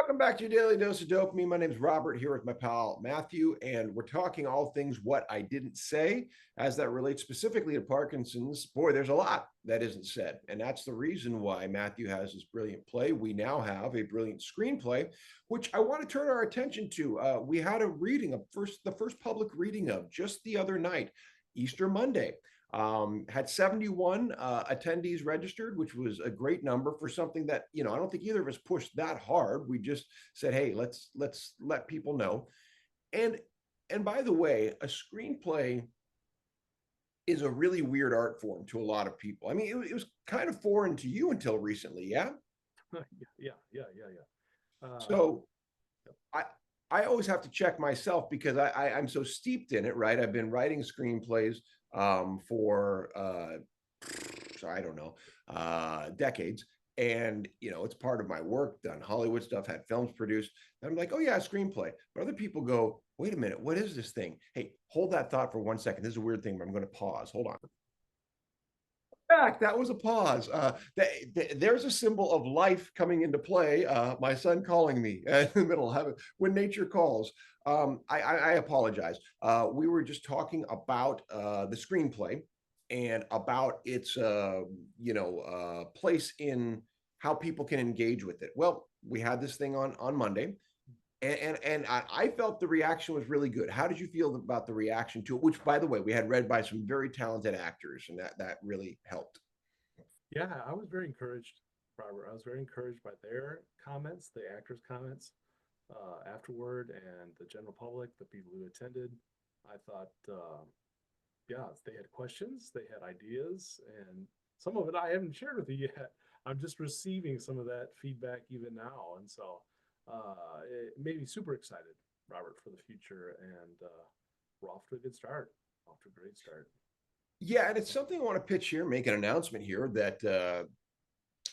Welcome back to your daily dose of dopamine. My name is Robert here with my pal Matthew, and we're talking all things what I didn't say as that relates specifically to Parkinson's. Boy, there's a lot that isn't said, and that's the reason why Matthew has this brilliant play. We now have a brilliant screenplay, which I want to turn our attention to. We had a reading of the first public reading of just the other night, Easter Monday. Had 71 attendees registered, which was a great number for something that, I don't think either of us pushed that hard. We just said, hey, let's let people know. And by the way, a screenplay is a really weird art form to a lot of people. I mean, it was kind of foreign to you until recently, yeah? Yeah. So I I always have to check myself because I'm so steeped in it, right? I've been writing screenplays for I don't know, decades. And it's part of my work, done Hollywood stuff, had films produced. And I'm like, oh yeah, a screenplay. But other people go, wait a minute, what is this thing? Hey, hold that thought for 1 second. This is a weird thing, but I'm going to pause. Hold on. Back. That was a pause. There's a symbol of life coming into play. My son calling me in the middle of when nature calls. I apologize. We were just talking about the screenplay and about its place in how people can engage with it. Well, we had this thing on Monday, and I felt the reaction was really good. How did you feel about the reaction to it? Which, by the way, we had read by some very talented actors, and that really helped. Yeah, I was very encouraged, Robert. I was very encouraged by their comments, the actors' comments afterward, and the general public, the people who attended. I thought, yeah, they had questions, they had ideas, and some of it I haven't shared with you yet. I'm just receiving some of that feedback even now, and so it made me super excited, Robert, for the future. And we're off to a good start, off to a great start. Yeah, and it's something I want to pitch here, make an announcement here that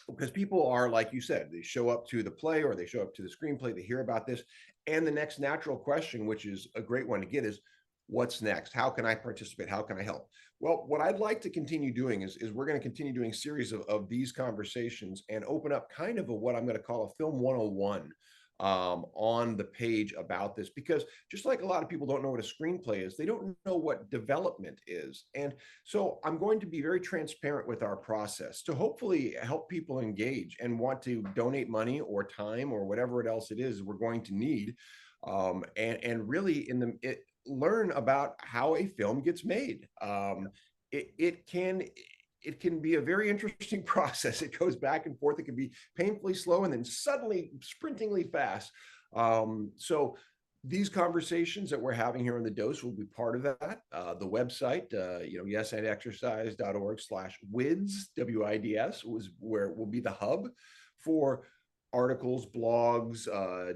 because people are, like you said, they show up to the play or they show up to the screenplay, they hear about this, and the next natural question, which is a great one to get, is what's next? How can I participate? How can I help? Well, what I'd like to continue doing is we're going to continue doing a series of these conversations and open up kind of what I'm going to call a film 101 on the page about this, because just like a lot of people don't know what a screenplay is, they don't know what development is. And so I'm going to be very transparent with our process to hopefully help people engage and want to donate money or time or whatever else it is we're going to need, and really learn about how a film gets made. It can be a very interesting process. It goes back and forth. It can be painfully slow and then suddenly sprintingly fast. So these conversations that we're having here on the dose will be part of that. The website, yesandexercise.org/wids, WIDS, was where it will be the hub for articles, blogs,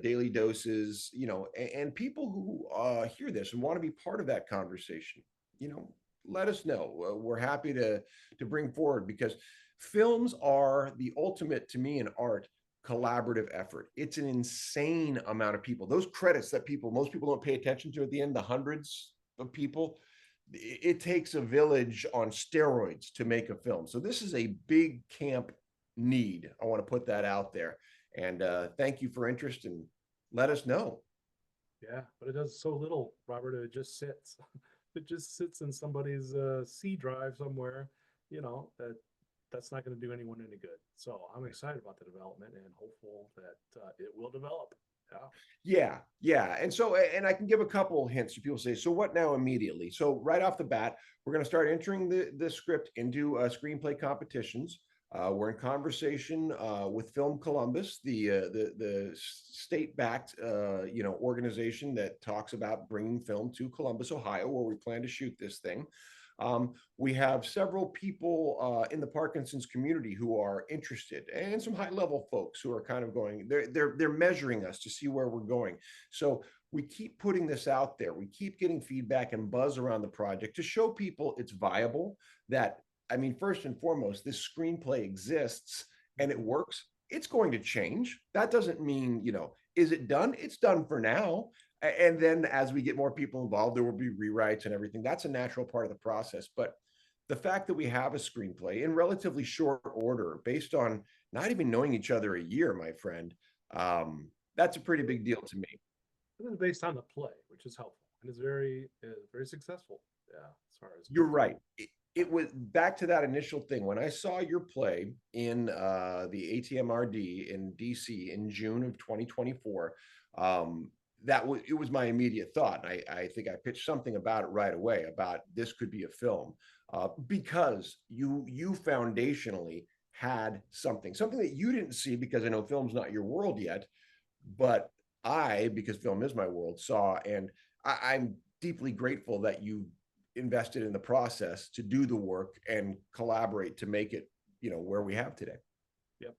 daily doses, and people who hear this and want to be part of that conversation, you know, let us know. We're happy to bring forward, because films are the ultimate, to me, in art, collaborative effort. It's an insane amount of people. Those credits that most people don't pay attention to at the end, the hundreds of people, it takes a village on steroids to make a film. So this is a big camp need. I want to put that out there. And thank you for interest, and let us know. Yeah, but it does so little, Robert. It just sits. It just sits in somebody's C drive somewhere. That's not going to do anyone any good. So I'm excited about the development and hopeful that it will develop. Yeah. Yeah. And I can give a couple hints to people say, so what now immediately? So right off the bat, we're going to start entering the script into screenplay competitions. We're in conversation with Film Columbus, the state-backed organization that talks about bringing film to Columbus, Ohio, where we plan to shoot this thing. We have several people in the Parkinson's community who are interested, and some high-level folks who are kind of going. They're measuring us to see where we're going. So we keep putting this out there. We keep getting feedback and buzz around the project to show people it's viable. That, I mean, first and foremost, this screenplay exists and it works. It's going to change. That doesn't mean, is it done? It's done for now. And then as we get more people involved, there will be rewrites and everything. That's a natural part of the process. But the fact that we have a screenplay in relatively short order, based on not even knowing each other a year, my friend, That's a pretty big deal to me. It was based on the play, which is helpful and is very successful. Yeah, as far as You're right. It was back to that initial thing. When I saw your play in the ATMRD in DC in June of 2024, it was my immediate thought. I think I pitched something about it right away about this could be a film because you foundationally had something that you didn't see because I know film's not your world yet, but I, because film is my world, saw, and I'm deeply grateful that you invested in the process to do the work and collaborate to make it, where we have today. Yep.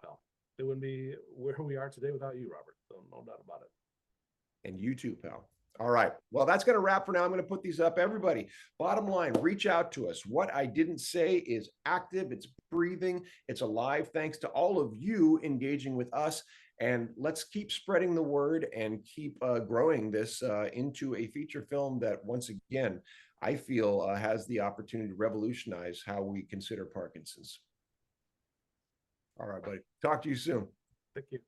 Well, it wouldn't be where we are today without you, Robert. So no doubt about it. And you too, pal. All right. Well, that's going to wrap for now. I'm going to put these up. Everybody, bottom line, reach out to us. What I didn't say is active, it's breathing, it's alive. Thanks to all of you engaging with us. And let's keep spreading the word and keep growing this into a feature film that, once again, I feel has the opportunity to revolutionize how we consider Parkinson's. All right, buddy. Talk to you soon. Thank you.